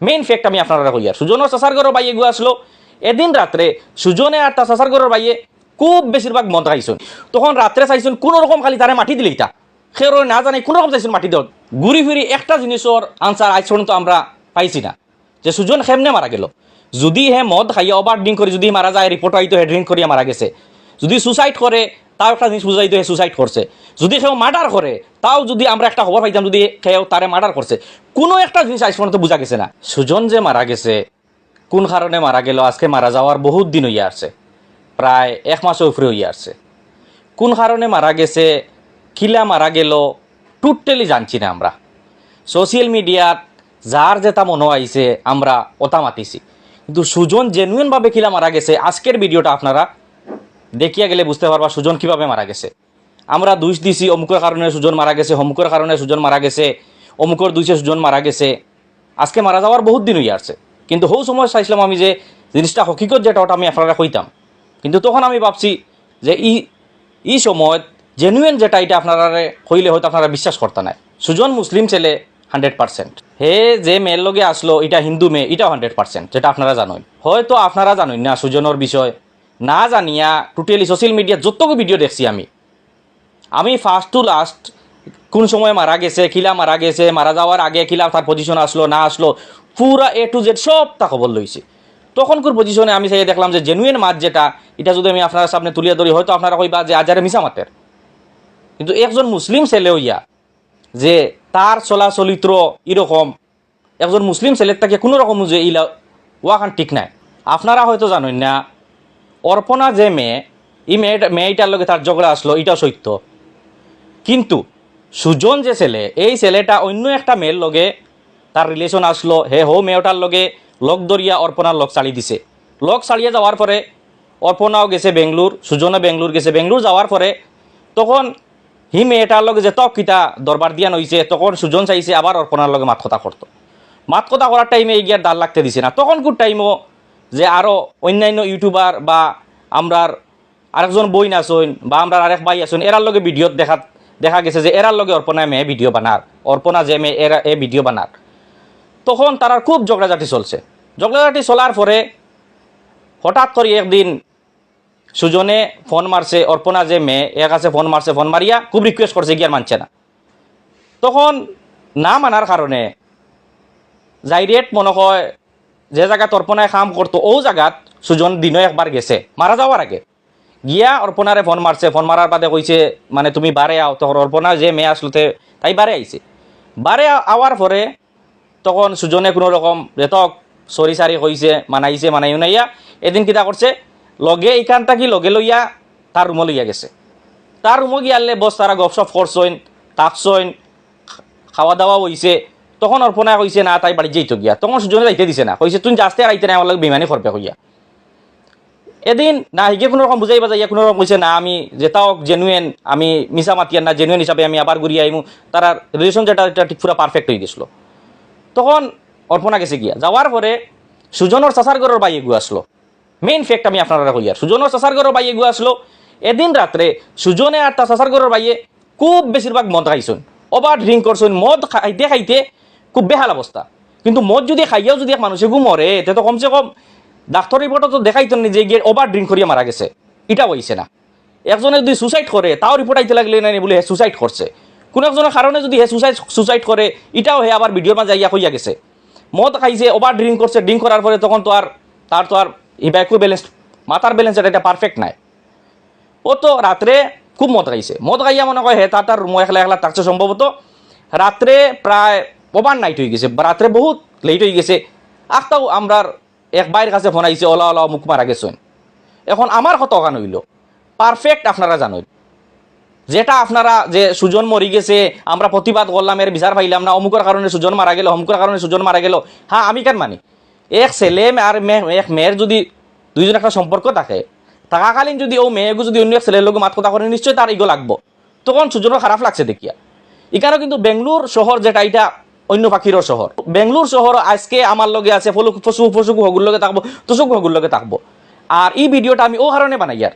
main fact আমি আপনারা কই আর সুজনের চাচার ঘরের বাইয়ে গু আসলো এদিন রাত্রে সুজনে আর তার চাচার ঘরের বাইয়ে খুব বেশিরভাগ মদ খাইছেন তখন রাত্রে চাইছেন কোনো রকম খালি তারে মাটি দিলে ইটা খের না জানে কোনো রকম চাইছেন মাটি দেওয়া ঘুরি ফিরি একটা জিনিসের আনসার আজ পর্যন্ত আমরা পাইছি না যে সুজন কেমনে মারা গেল যদি হে মদ খাইয়া ওভার ড্রিঙ্ক করে যদি মারা যায় রিপোর্ট হয়তো হে ড্রিঙ্ক করিয়া মারা গেছে যদি সুসাইড করে তাও একটা জিনিস বুঝাইতো হে সুসাইড করছে যদি কেউ মার্ডার করে তাও যদি আমরা একটা খবর পাইতাম যদি কেউ তারে মার্ডার করছে কোনো একটা জিনিস আজ পর্যন্ত বোঝা গেছে না সুজন যে মারা গেছে কোন কারণে মারা গেল আজকে মারা যাওয়ার বহুত দিন হইয়া আসছে প্রায় এক মাসের উপরে হইয়া আসছে কোন কারণে মারা গেছে কিলা মারা গেল টোটালি জানছি না আমরা সোশ্যাল মিডিয়াত যার যেটা মনে আইছে আমরা ওটা মাতিছি কিন্তু সুজন জেনুইনভাবে কিলা মারা গেছে আজকের ভিডিওটা আপনারা দেখিয়া গেলে বুঝতে পারবা সুজন কিভাবে মারা গেছে আমরা দোষ দিছি অমুকের কারণে সুজন মারা গেছে অমুকের কারণে সুজন মারা গেছে অমুকের দুইশে সুজন মারা গেছে আজকে মারা যাওয়ার বহুত দিন হইয়া আসছে কিন্তু হৌ সময় চাইছিলাম আমি যে জিনিসটা হকিকত যেটা ওটা আমি আপনারা কইতাম কিন্তু তখন আমি ভাবছি যে ই সময় জেনুইন যেটা এটা আপনারা কইলে হয়তো আপনারা বিশ্বাস করতে নাই সুজন মুসলিম ছেলে 100% হে যে মেয়ের লগে আসলো এটা হিন্দু মেয়ে এটাও 100% যেটা আপনারা জানেন হয়তো আপনারা জানেন না সুজনের বিষয় না জানিয়া টোটালি সোশ্যাল মিডিয়া যতটুকু ভিডিও দেখছি আমি ফার্স্ট টু লাস্ট কোন সময় মারা গেছে কিলা মারা গেছে মারা যাওয়ার আগে কিলা তার পজিশন আসলো না আসলো পুরা A to Z সব তা খবর লইছি তখনকার পজিশনে আমি চাই দেখলাম যে জেনুইন মাছ যেটা এটা যদি আমি আপনার সামনে তুলিয়া ধরি হয়তো আপনারা কইবা যে আজারে মিশা মাতের কিন্তু একজন মুসলিম ছেলে হইয়া যে তার চলাচলিত্র এরকম একজন মুসলিম ছেলের তাকে কোনো রকম যে ইলা ওয়াখান ঠিক নাই আপনারা হয়তো জানেন না অর্পণা যে মেয়েটার লগে তার ঝগড়া আসলো এটাও সত্য কিন্তু সুজন যে ছেলে এই ছেলেটা অন্য একটা মেয়ের লগে তার রিলেশন আসলো হে হো মেয়েটার লগে লক দরিয়া অর্পণার লক চালিয়ে দিছে লক চালিয়ে যাওয়ার পরে অর্পণাও গেছে বেঙ্গলোর সুজনও বেঙ্গলোর গেছে বেঙ্গলোর যাওয়ার পরে তখন হি মেয়েটার লগে যে তক কিতা দরবার দিয়া নইছে তখন সুজন চাইছে আবার অর্পণার লগে মাত কথা করতো মাত কথা করার টাইমে গিয়ার দাল লাগতে দিছে না তখন কোন টাইমও যে আরও অন্যান্য ইউটিউবার বা আমরার আরেকজন বইন আসুন বা আমরা আরেক ভাই আসুন এরার লগে ভিডিওত দেখা গেছে যে এরার লগে অর্পণায় মেয়ে ভিডিও বানার অর্পণা যে মেয়ে এরা এ ভিডিও বানার তখন তারা খুব ঝগড়াঝাটি চলছে ঝগড়াঝাটি চলার পরে হঠাৎ করে একদিন সুজনে ফোন মারছে অর্পণা যে মেয়ে এর কাছে ফোন মারছে ফোন মারিয়া খুব রিকোয়েস্ট করছে গিয়ার মানছে না তখন না মানার কারণে ডাইরেক্ট মনে হয় যে জায়গাত অর্পণায় কাম করতো ও জায়গাত সুজন দিনও একবার গেছে মারা যাওয়ার আগে গিয়া অর্পণারে ফোন মারছে ফোন মারার বাদে কইছে মানে তুমি বারে আও তখন অর্পণা যে মেয়ে আসলোতে তাই বারে আইছে বারে আওয়ার পরে তখন সুজনে কোনো রকম রেতক সরি সারি কইছে মানাইছে মানাইও নাইয়া এদিন কিতা করছে লগে এইখানটা কি লগে লইয়া তার রুমে লইয়া গেছে তার রুমে গিয়ালে বস তারা গপসপ করছইন তাকছইন খাওয়া দাওয়া হইছে তখন অর্পণা কইছে না তাই বাড়ি যেইতো গিয়া তখন সুজনে যাইতে দিছে না কইছে তুই যাস্তে আর আইতে না আমার লগে বেমানি করবে কইয়া এদিন না হিগে কোনো রকম বুঝাই বাজাইয়া কোনো রকম কইছে না আমি যেটাও জেনুইন আমি মিশা মাতিয়ার না জেনুইন হিসাবে আমি আবার ঘুরিয়ে আইমু তার রিলেশন যেটা ঠিক পুরো পারফেক্ট হয়ে গেছিলো তখন অর্পণা গেছে গিয়া যাওয়ার পরে সুজনের চাচার ঘরের বাইয়ে গু আসলো মেইন ফ্যাক্ট আমি আপনারা কই আর সুজনের চাচার ঘরের বাইয়ে গু আসলো এদিন রাত্রে সুজনে আর তার চাচার ঘরের বাইয়ে খুব বেশিরভাগ মদ খাইছেন ওভার ড্রিঙ্ক করছেন মদ খাইতে খাইতে খুব বেহাল অবস্থা কিন্তু মদ যদি খাইয়াও যদি এক মানুষে গু মরে তে তো কমসে কম ডাক্তার রিপোর্টও তো দেখাইতেন যে গিয়ে ওভার ড্রিঙ্ক করিয়া মারা গেছে এটা হইছে না একজনে যদি সুসাইড করে তাও রিপোর্ট আইতে লাগলে না বলে হে সুসাইড করছে কোনো একজনের কারণে যদি হে সুসাইড করে এটাও হে আবার ভিডিওর মাঝে যাইয়া হইয়া গেছে মদ খাইছে ওভার ড্রিঙ্ক করছে ড্রিঙ্ক করার পরে তখন তো আর তার তো আর ইব্যাকু ব্যালেন্স মাথার ব্যালেন্স এটা পারফেক্ট নাই ও তো রাত্রে খুব মদ খাইছে মদ খাইয়া মনে হয় হে তার রুম একলা একলা থাকছে সম্ভবত রাত্রে প্রায় ওভার নাইট হয়ে গেছে রাত্রে বহুত লেট হয়ে গেছে আখটাও আমরার এক বাইরের কাছে ফোন আইছে ওলা ওলা মুখ মারা গেছেন এখন আমার কত অকান হইল পারফেক্ট আপনারা জানেন যেটা আপনারা যে সুজন মরি গেছে আমরা প্রতিবাদ করলাম এর বিচার পাইলাম না অমুকের কারণে সুজন মারা গেল অমুকের কারণে সুজন মারা গেল হ্যাঁ আমি কেন মানি এক ছেলে আর এক মেয়ের যদি দুইজন একটা সম্পর্ক থাকে থাকাকালীন যদি ও মেয়েকে যদি অন্য এক ছেলের লোক মাত কথা করে নিশ্চয়ই তার ইগো লাগবো তখন সুজনের খারাপ লাগছে দেখিয়া এখানেও কিন্তু বেঙ্গলোর শহর যেটা এটা অন্য পাখিরও শহর বেঙ্গলোর শহর আজকে আমার লগে আছে পশু হগুর লগে থাকবো তোষক হগুর লগে থাকবো আর এই ভিডিওটা আমি ও কারণে বানাই আর